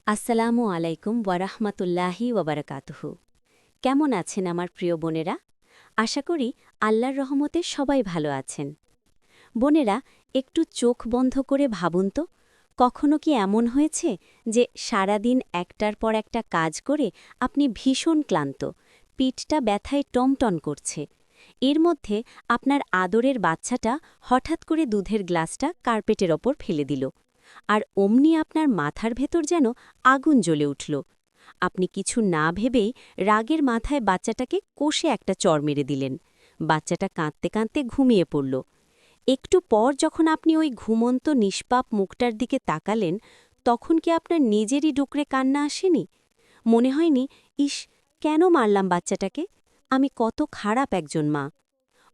আসসালামু আলাইকুম ওয়ারাহমাতুল্লাহি ওয়াবারাকাতুহু। কেমন আছেন আমার প্রিয় বোনেরা? আশা করি আল্লাহর রহমতে সবাই ভালো আছেন। বোনেরা, একটু চোখ বন্ধ করে ভাবুন তো, কখনো কি এমন হয়েছে যে সারাদিন একটার পর একটা কাজ করে আপনি ভীষণ ক্লান্ত, পিঠটা ব্যথায় টনটন করছে। এর মধ্যে আপনার আদরের বাচ্চাটা হঠাৎ করে দুধের গ্লাসটা কার্পেটের ওপর ফেলে দিল, আর অমনি আপনার মাথার ভেতর যেন আগুন জ্বলে উঠল। আপনি কিছু না ভেবেই রাগের মাথায় বাচ্চাটাকে কষে একটা চড় মেরে দিলেন। বাচ্চাটা কাঁদতে কাঁদতে ঘুমিয়ে পড়ল। একটু পর যখন আপনি ওই ঘুমন্ত নিষ্পাপ মুখটার দিকে তাকালেন, তখন কি আপনার নিজেরই ডুকরে কান্না আসেনি? মনে হয়নি, ইস, কেন মারলাম বাচ্চাটাকে, আমি কত খারাপ একজন মা?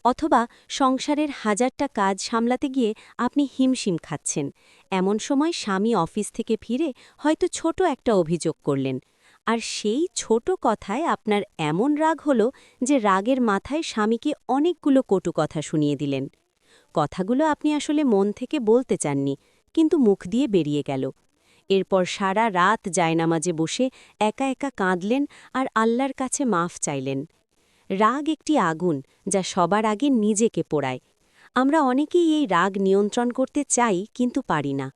অথবা সংসারের হাজারটা কাজ সামলাতে গিয়ে আপনি হিমশিম খাচ্ছেন। এমন সময় স্বামী অফিস থেকে ফিরে হয়তো ছোট একটা অভিযোগ করলেন, আর সেই ছোট কথায় আপনার এমন রাগ হলো যে রাগের মাথায় স্বামীকে অনেকগুলো কটু কথা শুনিয়ে দিলেন। কথাগুলো আপনি আসলে মন থেকে বলতে চাননি, কিন্তু মুখ দিয়ে বেরিয়ে গেল। এরপর সারা রাত জায়নামাজে বসে একা একা কাঁদলেন আর আল্লাহর কাছে মাফ চাইলেন। রাগ একটি আগুন যা সবার আগে নিজেকে পোড়ায়। আমরা অনেকেই এই রাগ নিয়ন্ত্রণ করতে চাই, কিন্তু পারি না।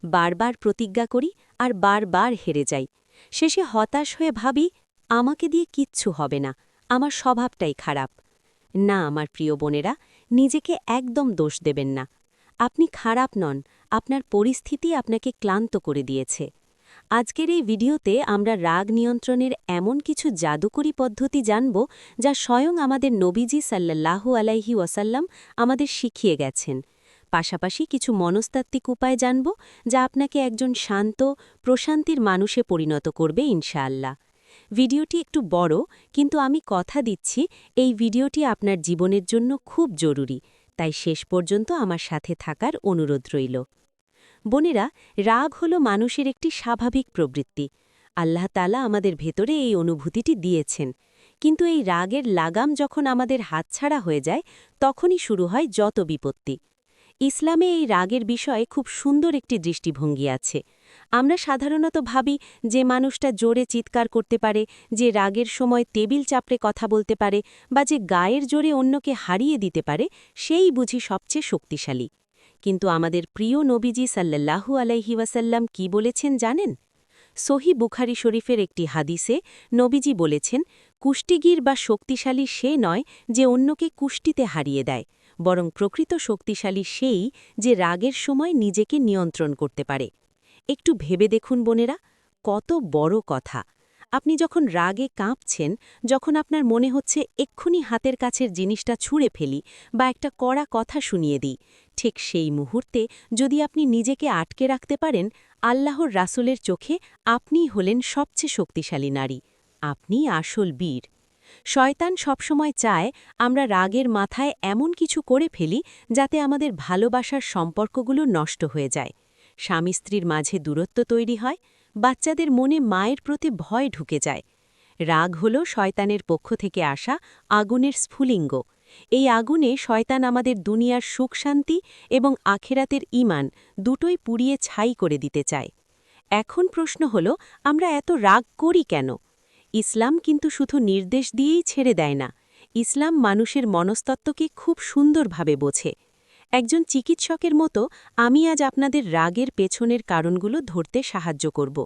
বারবার প্রতিজ্ঞা করি আর বারবার হেরে যাই। শেষে হতাশ হয়ে ভাবি, আমাকে দিয়ে কিচ্ছু হবে না, আমার স্বভাবটাই খারাপ। না আমার প্রিয় বোনেরা, নিজেকে একদম দোষ দেবেন না। আপনি খারাপ নন, আপনার পরিস্থিতি আপনাকে ক্লান্ত করে দিয়েছে। আজকের এই ভিডিওতে আমরা রাগ নিয়ন্ত্রণের এমন কিছু জাদুকরী পদ্ধতি জানব, যা স্বয়ং আমাদের নবীজি সাল্লাল্লাহু আলাইহি ওয়াসাল্লাম আমাদের শিখিয়ে গেছেন। পাশাপাশি কিছু মনস্তাত্ত্বিক উপায় জানব, যা আপনাকে একজন শান্ত, প্রশান্তির মানুষে পরিণত করবে ইনশাআল্লাহ। ভিডিওটি একটু বড়, কিন্তু আমি কথা দিচ্ছি এই ভিডিওটি আপনার জীবনের জন্য খুব জরুরি, তাই শেষ পর্যন্ত আমার সাথে থাকার অনুরোধ রইল। বোনেরা, রাগ হল মানুষের একটি স্বাভাবিক প্রবৃত্তি। আল্লাহ তাআলা আমাদের ভেতরে এই অনুভূতিটি দিয়েছেন। কিন্তু এই রাগের লাগাম যখন আমাদের হাতছাড়া হয়ে যায়, তখনই শুরু হয় যত বিপত্তি। ইসলামে এই রাগের বিষয়ে খুব সুন্দর একটি দৃষ্টিভঙ্গি আছে। আমরা সাধারণত ভাবি যে মানুষটা জোরে চিৎকার করতে পারে, যে রাগের সময় টেবিল চাপড়ে কথা বলতে পারে, বা যে গায়ের জোরে অন্যকে হারিয়ে দিতে পারে, সেই বুঝি সবচেয়ে শক্তিশালী। কিন্তু আমাদের প্রিয় নবীজি সাল্লাল্লাহু আলাইহি ওয়াসাল্লাম কি বলেছেন জানেন? সহি বুখারী শরীফের একটি হাদিসে নবীজি বলেছেন, কুষ্টিগীর বা শক্তিশালী সে নয় যে অন্যকে কুষ্টিতে হারিয়ে দেয়, বরং প্রকৃত শক্তিশালী সেই যে রাগের সময় নিজেকে নিয়ন্ত্রণ করতে পারে। একটু ভেবে দেখুন বোনেরা, কত বড় কথা! আপনি যখন রাগে কাঁপছেন, যখন আপনার মনে হচ্ছে এক্ষুনি হাতের কাছের জিনিসটা ছুঁড়ে ফেলি বা একটা কড়া কথা শুনিয়ে দিই, ঠিক সেই মুহূর্তে যদি আপনি নিজেকে আটকে রাখতে পারেন, আল্লাহর রাসূলের চোখে আপনিই হলেন সবচেয়ে শক্তিশালী নারী। আপনি আসল বীর। শয়তান সবসময় চায় আমরা রাগের মাথায় এমন কিছু করে ফেলি যাতে আমাদের ভালোবাসার সম্পর্কগুলো নষ্ট হয়ে যায়, স্বামী স্ত্রীর মাঝে দূরত্ব তৈরি হয়, বাচ্চাদের মনে মায়ের প্রতি ভয় ঢুকে যায়। রাগ হল শয়তানের পক্ষ থেকে আসা আগুনের স্ফুলিঙ্গ। এই আগুনে শয়তান আমাদের দুনিয়ার সুখ শান্তি এবং আখেরাতের ঈমান দুটোই পুড়িয়ে ছাই করে দিতে চায়। এখন প্রশ্ন হল, আমরা এত রাগ করি কেন? ইসলাম কিন্তু শুধু নির্দেশ দিয়েই ছেড়ে দেয় না। ইসলাম মানুষের মনস্তত্ত্বকে খুব সুন্দরভাবে বোঝে। একজন চিকিৎসকের মতো আমি আজ আপনাদের রাগের পেছনের কারণগুলো ধরতে সাহায্য করব।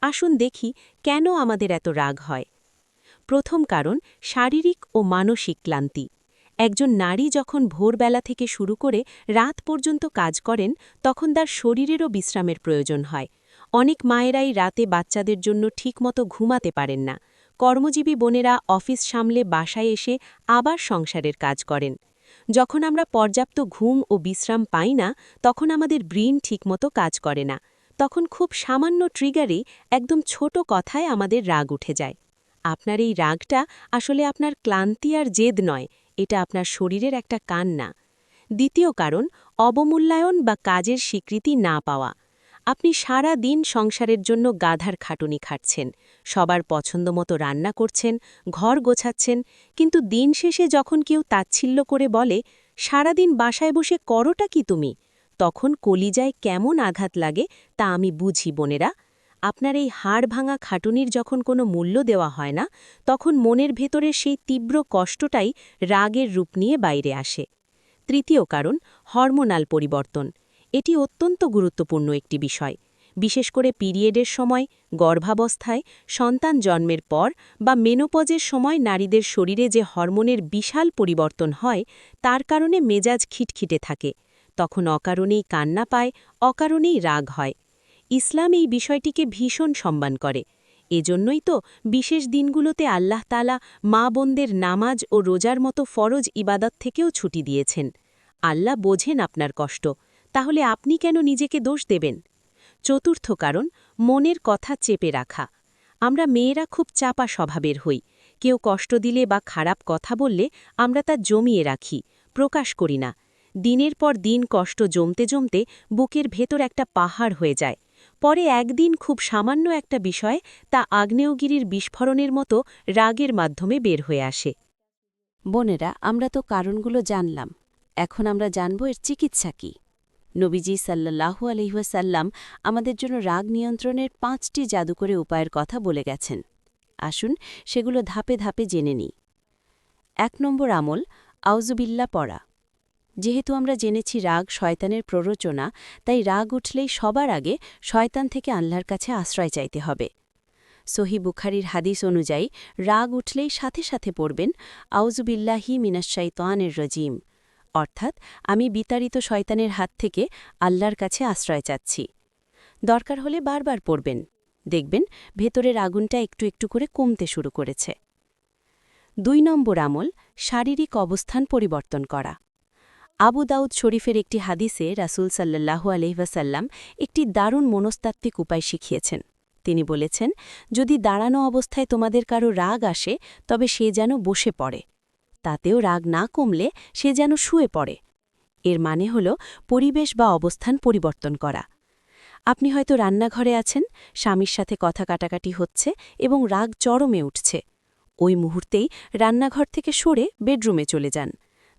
আসুন দেখি কেন আমাদের এত রাগ হয়। প্রথম কারণ, শারীরিক ও মানসিক ক্লান্তি। একজন নারী যখন ভোরবেলা থেকে শুরু করে রাত পর্যন্ত কাজ করেন, তখন তার শরীরেরও বিশ্রামের প্রয়োজন হয়। অনেক মায়েরাই রাতে বাচ্চাদের জন্য ঠিকমতো ঘুমাতে পারেন না। কর্মজীবী বোনেরা অফিস সামলে বাসায় এসে আবার সংসারের কাজ করেন। যখন আমরা পর্যাপ্ত ঘুম ও বিশ্রাম পাই না, তখন আমাদের ব্রেন ঠিকমতো কাজ করে না। তখন খুব সামান্য ট্রিগারেই, একদম ছোট কথায় আমাদের রাগ উঠে যায়। আপনার এই রাগটা আসলে আপনার ক্লান্তি আর জেদ নয়, এটা আপনার শরীরের একটা কান্না। দ্বিতীয় কারণ, অবমূল্যায়ন বা কাজের স্বীকৃতি না পাওয়া। আপনি সারা দিন সংসারের জন্য গাধার খাটুনি খাটছেন, সবার পছন্দমতো রান্না করছেন, ঘর গোছাচ্ছেন, কিন্তু দিন শেষে যখন কেউ তাচ্ছিল্য করে বলে, সারাদিন বাসায় বসে করোটা কি তুমি, তখন কলিজায় কেমন আঘাত লাগে তা আমি বুঝি বোনেরা। আপনার এই হাড় ভাঙা খাটুনির যখন কোনো মূল্য দেওয়া হয় না, তখন মনের ভেতরের সেই তীব্র কষ্টটাই রাগের রূপ নিয়ে বাইরে আসে। তৃতীয় কারণ, হরমোনাল পরিবর্তন। এটি অত্যন্ত গুরুত্বপূর্ণ একটি বিষয়। বিশেষ করে পিরিয়ডের সময়, গর্ভাবস্থায়, সন্তান জন্মের পর বা মেনোপজের সময় নারীদের শরীরে যে হরমোনের বিশাল পরিবর্তন হয়, তার কারণে মেজাজ খিটখিটে থাকে। তখন অকারণেই কান্না পায়, অকারণেই রাগ হয়। ইসলাম এই বিষয়টিকে ভীষণ সম্মান করে। এজন্যই তো বিশেষ দিনগুলোতে আল্লাহ তাআলা মা বোনদের নামাজ ও রোজার মতো ফরজ ইবাদত থেকেও ছুটি দিয়েছেন। আল্লাহ বোঝেন আপনার কষ্ট, তাহলে আপনি কেন নিজেকে দোষ দেবেন? চতুর্থ কারণ, মনের কথা চেপে রাখা। আমরা মেয়েরা খুব চাপা স্বভাবের হই। কেউ কষ্ট দিলে বা খারাপ কথা বললে আমরা তা জমিয়ে রাখি, প্রকাশ করি না। দিনের পর দিন কষ্ট জমতে জমতে বুকের ভেতর একটা পাহাড় হয়ে যায়। পরে একদিন খুব সামান্য একটা বিষয় তা আগ্নেয়গিরির বিস্ফোরণের মতো রাগের মাধ্যমে বের হয়ে আসে। বোনেরা, আমরা তো কারণগুলো জানলাম। এখন আমরা জানব এর চিকিৎসা কী। নবীজি সাল্লাল্লাহু আলাইহি ওয়াসাল্লাম আমাদের জন্য রাগ নিয়ন্ত্রণের 5টি জাদুকরী উপায়ের কথা বলে গেছেন। আসুন সেগুলো ধাপে ধাপে জেনে নিই। 1 নম্বর আমল, আউযুবিল্লাহ পড়া। যেহেতু আমরা জেনেছি রাগ শয়তানের প্ররোচনা, তাই রাগ উঠলেই সবার আগে শয়তান থেকে আল্লাহর কাছে আশ্রয় চাইতে হবে। সহিহ বুখারীর হাদিস অনুযায়ী রাগ উঠলেই সাথে সাথে পড়বেন আউযুবিল্লাহি মিনাশ শাইতানির রাজিম, অর্থাৎ আমি বিতাড়িত শয়তানের হাত থেকে আল্লাহর কাছে আশ্রয় চাচ্ছি। দরকার হলে বারবার পড়বেন, দেখবেন ভেতরের আগুনটা একটু একটু করে কমতে শুরু করেছে। 2 নম্বর আমল, শারীরিক অবস্থান পরিবর্তন করা। আবু দাউদ শরীফের একটি হাদিসে রাসূল সাল্লাল্লাহু আলাইহি ওয়াসাল্লাম একটি দারুণ মনস্তাত্ত্বিক উপায় শিখিয়েছেন। তিনি বলেছেন, যদি দাঁড়ানো অবস্থায় তোমাদের কারো রাগ আসে, তবে সে যেন বসে পড়ে। তাতেও রাগ না কমলে সে যেন শুয়ে পড়ে। এর মানে হল পরিবেশ বা অবস্থান পরিবর্তন করা। আপনি হয়তো রান্নাঘরে আছেন, স্বামীর সাথে কথা কাটাকাটি হচ্ছে এবং রাগ চরমে উঠছে। ওই মুহূর্তেই রান্নাঘর থেকে সরে বেডরুমে চলে যান।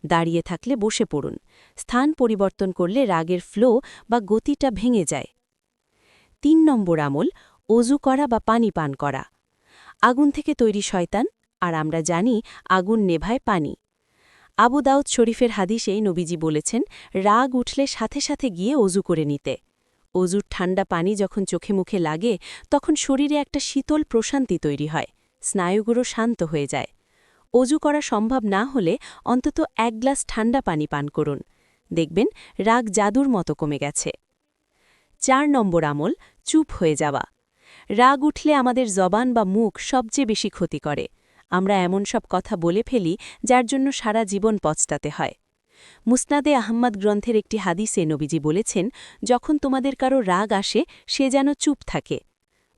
দাঁড়িয়ে থাকলে বসে পড়ুন। স্থান পরিবর্তন করলে রাগের ফ্লো বা গতিটা ভেঙে যায়। 3 নম্বর আমল, অজু করা বা পানি পান করা। আগুন থেকে তৈরি শয়তান, আর আমরা জানি আগুন নেভায় পানি। আবু দাউদ শরীফের হাদিসে নবীজি বলেছেন, রাগ উঠলে সাথে সাথে গিয়ে অজু করে নিতে। অজুর ঠান্ডা পানি যখন চোখে মুখে লাগে, তখন শরীরে একটা শীতল প্রশান্তি তৈরি হয়, স্নায়ুগুলো শান্ত হয়ে যায়। অজু করা সম্ভব না হলে অন্তত 1 গ্লাস ঠান্ডা পানি পান করুন, দেখবেন রাগ জাদুর মতো কমে গেছে। 4 নম্বর আমল, চুপ হয়ে যাওয়া। রাগ উঠলে আমাদের জবান বা মুখ সবচেয়ে বেশি ক্ষতি করে। আমরা এমন সব কথা বলে ফেলি যার জন্য সারা জীবন পচতাতে হয়। মুসনাদে আহম্মদ গ্রন্থের একটি হাদিসে নবীজি বলেছেন, যখন তোমাদের কারো রাগ আসে সে যেন চুপ থাকে।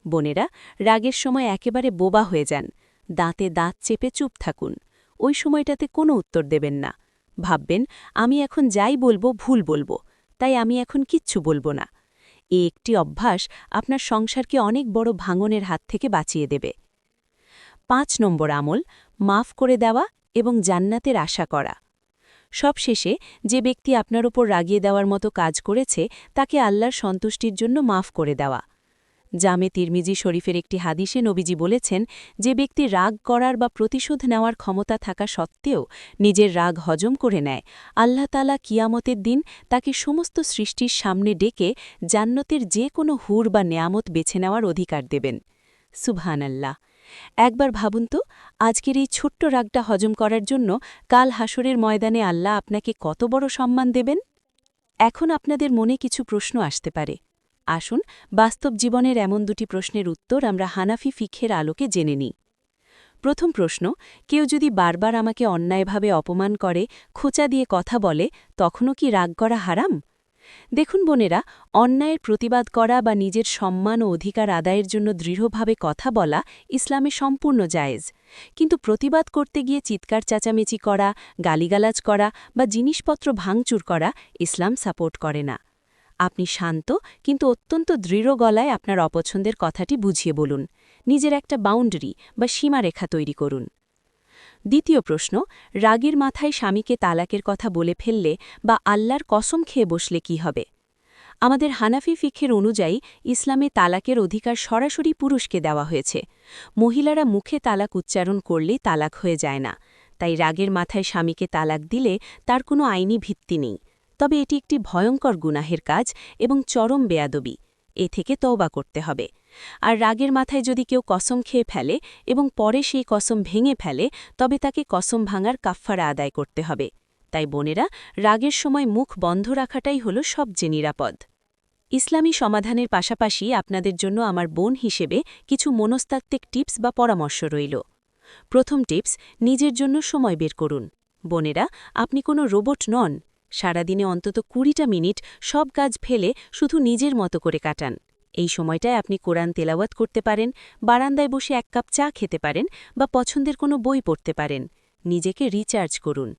বোনেরা, রাগের সময় একেবারে বোবা হয়ে যান, দাঁতে দাঁত চেপে চুপ থাকুন। ওই সময়টাতে কোনো উত্তর দেবেন না। ভাববেন, আমি এখন যাই বলবো ভুল বলবো, তাই আমি এখন কিচ্ছু বলবো না। এই একটি অভ্যাস আপনার সংসারকে অনেক বড় ভাঙনের হাত থেকে বাঁচিয়ে দেবে। 5 নম্বর আমল, মাফ করে দেওয়া এবং জান্নাতের আশা করা। সবশেষে, যে ব্যক্তি আপনার ওপর রাগিয়ে দেওয়ার মতো কাজ করেছে, তাকে আল্লাহর সন্তুষ্টির জন্য মাফ করে দেওয়া। জামে তিরমিজি শরীফের একটি হাদিসে নবীজি বলেছেন, যে ব্যক্তি রাগ করার বা প্রতিশোধ নেওয়ার ক্ষমতা থাকা সত্ত্বেও নিজের রাগ হজম করে নেয়, আল্লাহ তাআলা কিয়ামতের দিন তাকে সমস্ত সৃষ্টির সামনে ডেকে জান্নাতের যে কোনো হুর বা নেয়ামত বেছে নেওয়ার অধিকার দেবেন। সুবহানাল্লাহ! একবার ভাবুন তো, আজকের এই ছোট্ট রাগটা হজম করার জন্য কাল হাসরের ময়দানে আল্লাহ আপনাকে কত বড় সম্মান দেবেন। এখন আপনাদের মনে কিছু প্রশ্ন আসতে পারে। আসুন বাস্তব জীবনের এমন 2টি প্রশ্নের উত্তর আমরা হানাফি ফিকহের আলোকে জেনে নিই। প্রথম প্রশ্ন, কেউ যদি বারবার আমাকে অন্যায়ভাবে অপমান করে, খোঁচা দিয়ে কথা বলে, তখনও কি রাগ করা হারাম? দেখুন বোনেরা, অন্যায়ের প্রতিবাদ করা বা নিজের সম্মান ও অধিকার আদায়ের জন্য দৃঢ়ভাবে কথা বলা ইসলামে সম্পূর্ণ জায়েজ। কিন্তু প্রতিবাদ করতে গিয়ে চিৎকার চেঁচামেচি করা, গালিগালাজ করা বা জিনিসপত্র ভাঙচুর করা ইসলাম সাপোর্ট করে না। আপনি শান্ত কিন্তু অত্যন্ত দৃঢ় গলায় আপনার অপছন্দের কথাটি বুঝিয়ে বলুন। নিজের একটা বাউন্ডারি বা সীমারেখা তৈরি করুন। দ্বিতীয় প্রশ্ন, রাগের মাথায় স্বামীকে তালাকের কথা বলে ফেললে বা আল্লাহর কসম খেয়ে বসলে কি হবে? আমাদের হানাফি ফিকহের অনুযায়ী ইসলামে তালাকের অধিকার সরাসরি পুরুষকে দেওয়া হয়েছে। মহিলারা মুখে তালাক উচ্চারণ করলেই তালাক হয়ে যায় না, তাই রাগের মাথায় স্বামীকে তালাক দিলে তার কোনো আইনি ভিত্তি নেই। তবে এটি একটি ভয়ঙ্কর গুনাহের কাজ এবং চরম বেয়াদবি। এ থেকে তওবা করতে হবে। আর রাগের মাথায় যদি কেউ কসম খেয়ে ফেলে এবং পরে সেই কসম ভেঙে ফেলে, তবে তাকে কসম ভাঙার কাফফারা আদায় করতে হবে। তাই বোনেরা, রাগের সময় মুখ বন্ধ রাখাটাই হল সবচেয়ে নিরাপদ। ইসলামী সমাধানের পাশাপাশি আপনাদের জন্য আমার বোন হিসেবে কিছু মনস্তাত্ত্বিক টিপস বা পরামর্শ রইল। প্রথম টিপস, নিজের জন্য সময় বের করুন। বোনেরা, আপনি কোনো রোবট নন। সারাদিনে অন্তত ২০টা মিনিট সব কাজ ফেলে শুধু নিজের মতো করে কাটান। এই সময়টায় আপনি কোরআন তেলাওয়াত করতে পারেন, বারান্দায় বসে ১ কাপ চা খেতে পারেন বা পছন্দের কোনো বই পড়তে পারেন। নিজেকে রিচার্জ করুন।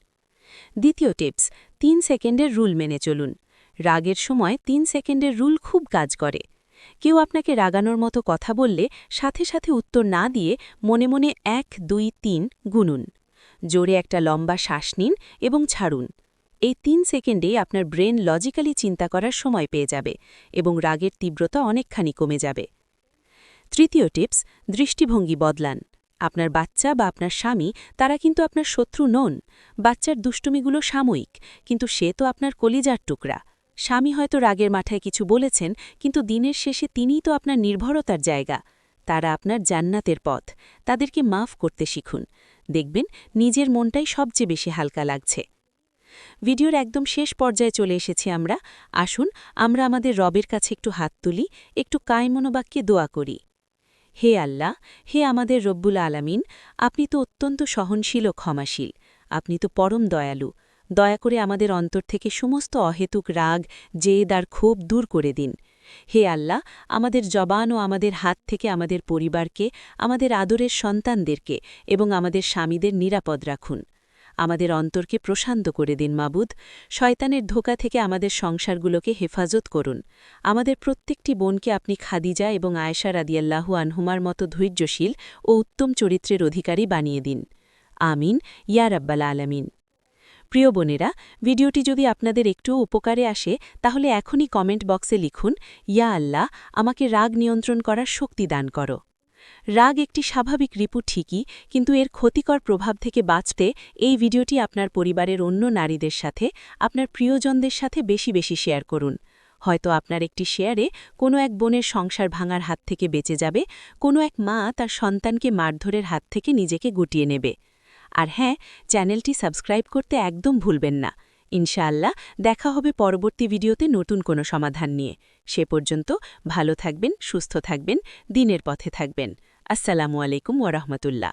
দ্বিতীয় টিপস, ৩ সেকেন্ডের রুল মেনে চলুন। রাগের সময় ৩ সেকেন্ডের রুল খুব কাজ করে। কেউ আপনাকে রাগানোর মতো কথা বললে সাথে সাথে উত্তর না দিয়ে মনে মনে ১, ২, ৩ গুনুন। জোরে একটা লম্বা শ্বাস নিন এবং ছাড়ুন। এই ৩ সেকেন্ডেই আপনার ব্রেন লজিক্যালি চিন্তা করার সময় পেয়ে যাবে এবং রাগের তীব্রতা অনেকখানি কমে যাবে। তৃতীয় টিপস, দৃষ্টিভঙ্গি বদলান। আপনার বাচ্চা বা আপনার স্বামী তারা কিন্তু আপনার শত্রু নন। বাচ্চার দুষ্টুমিগুলো সাময়িক, কিন্তু সে তো আপনার কলিজার টুকরা। স্বামী হয়তো রাগের মাথায় কিছু বলেছেন, কিন্তু দিনের শেষে তিনিই তো আপনার নির্ভরতার জায়গা। তারা আপনার জান্নাতের পথ। তাদেরকে মাফ করতে শিখুন। দেখবেন নিজের মনটাই সবচেয়ে বেশি হালকা লাগছে। ভিডিওর একদম শেষ পর্যায়ে চলে এসেছি আমরা। আসুন আমরা আমাদের রবের কাছে একটু হাত তুলি, একটু কায়মনোবাক্যে দোয়া করি। হে আল্লাহ, হে আমাদের রব্বুল আলামিন, আপনি তো অত্যন্ত সহনশীল ও ক্ষমাশীল। আপনি তো পরম দয়ালু। দয়া করে আমাদের অন্তর থেকে সমস্ত অহেতুক রাগ, জেদ আর ক্ষোভ দূর করে দিন। হে আল্লাহ, আমাদের জবান ও আমাদের হাত থেকে আমাদের পরিবারকে, আমাদের আদরের সন্তানদেরকে এবং আমাদের স্বামীদের নিরাপদ রাখুন। আমাদের অন্তরকে প্রশান্ত করে দিন মাবুদ। শয়তানের ধোঁকা থেকে আমাদের সংসারগুলোকে হেফাজত করুন। আমাদের প্রত্যেকটি বোনকে আপনি খাদিজা এবং আয়েশা রাদিয়াল্লাহু আনহুমার মতো ধৈর্যশীল ও উত্তম চরিত্রের অধিকারী বানিয়ে দিন। আমিন ইয়া রাব্বাল আলামিন। প্রিয় বোনেরা, ভিডিওটি যদি আপনাদের একটুও উপকারে আসে তাহলে এখনই কমেন্ট বক্সে লিখুন, ইয়া আল্লাহ, আমাকে রাগ নিয়ন্ত্রণ করার শক্তি দান করো। রাগ একটি স্বাভাবিক রিপু ঠিকই, কিন্তু এর ক্ষতিকর প্রভাব থেকে বাঁচতে এই ভিডিওটি আপনার পরিবারের অন্য নারীদের সাথে, আপনার প্রিয়জনদের সাথে বেশি বেশি শেয়ার করুন। হয়তো আপনার একটি শেয়ারে কোনো এক বোনের সংসার ভাঙার হাত থেকে বেঁচে যাবে, কোনো এক মা তার সন্তানকে মারধরের হাত থেকে নিজেকে গুটিয়ে নেবে। আর হ্যাঁ, চ্যানেলটি সাবস্ক্রাইব করতে একদম ভুলবেন না। ইনশাআল্লাহ দেখা হবে পরবর্তী ভিডিওতে নতুন কোনো সমাধান নিয়ে। সে পর্যন্ত ভালো থাকবেন, সুস্থ থাকবেন, দিনের পথে থাকবেন। আসসালামু আলাইকুম ওয়া রাহমাতুল্লাহ।